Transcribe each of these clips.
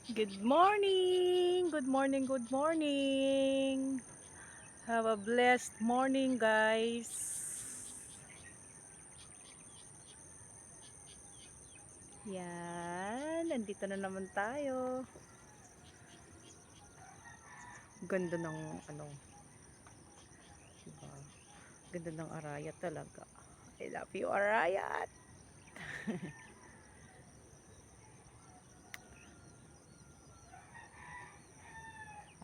Good morning! Good morning, good morning! Have a blessed morning, guys! Yan, nandito na naman tayo. Ganda ng diba? Ganda ng Arayat talaga. I love you, Arayat!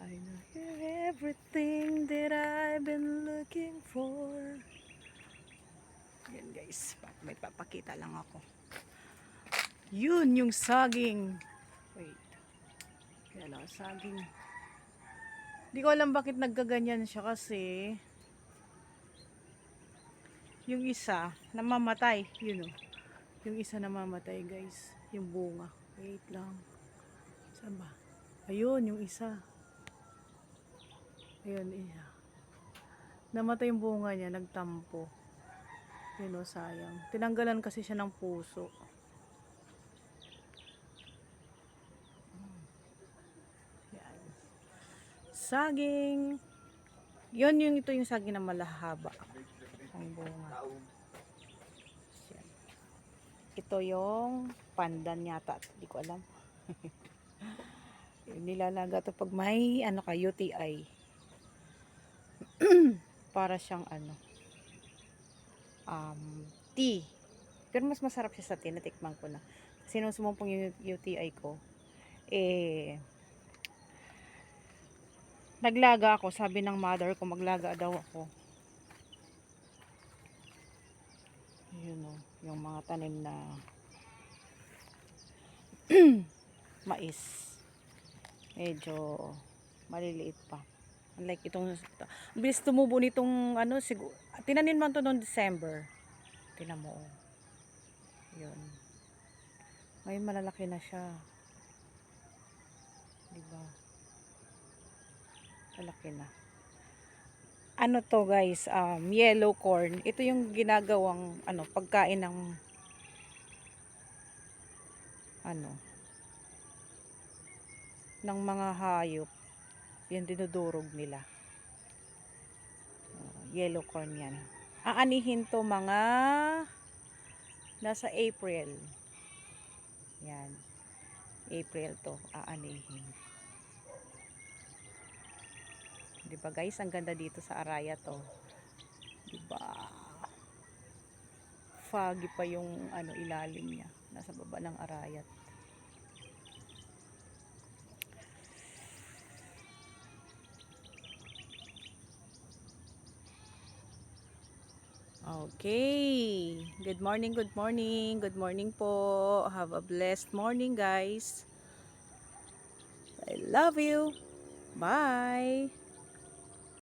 I know you're everything that I've been looking for. Yan guys, may papakita lang ako. Yun yung saging. Wait. Yan o, saging. Hindi ko alam bakit nagkaganyan siya kasi yung isa namamatay. Yun o. Yung isa namamatay guys. Yung bunga. Wait lang. Saan ba? Ayun, yung isa. Ayun, isa. Namatay yung bunga niya. Nagtampo. Yun o, sayang. Tinanggalan kasi siya ng puso. Yan. Saging. Yun yung ito yung saging na malahaba. Ang bunga. Yan. Ito yung pandan yata. Hindi ko alam. Nilalaga to pag may UTI. Para siyang tea. Pero mas masarap siya sa tea. Natikman ko na. Kasi nung sumumpong yung UTI ko, naglaga ako. Sabi ng mother ko, maglaga daw ako. Yun o, yung mga tanim na mais. Medyo maliliit pa. Unlike itong, bilis tumubo nitong siguro, tinanim man to noong December. Tinan mo. Yun. Ngayon malalaki na siya. Diba? Malaki na. Ano to guys, yellow corn. Ito yung ginagawang pagkain ng ng mga hayop. Yan dinudurog nila. Yellow corn yan. Aanihin to mga nasa April. Yan. April to aanihin. Diba guys, ang ganda dito sa Arayat to. Diba? Foggy pa yung ilalim niya. Nasa baba ng Arayat. Okay. Good morning, good morning. Good morning po. Have a blessed morning, guys. I love you. Bye.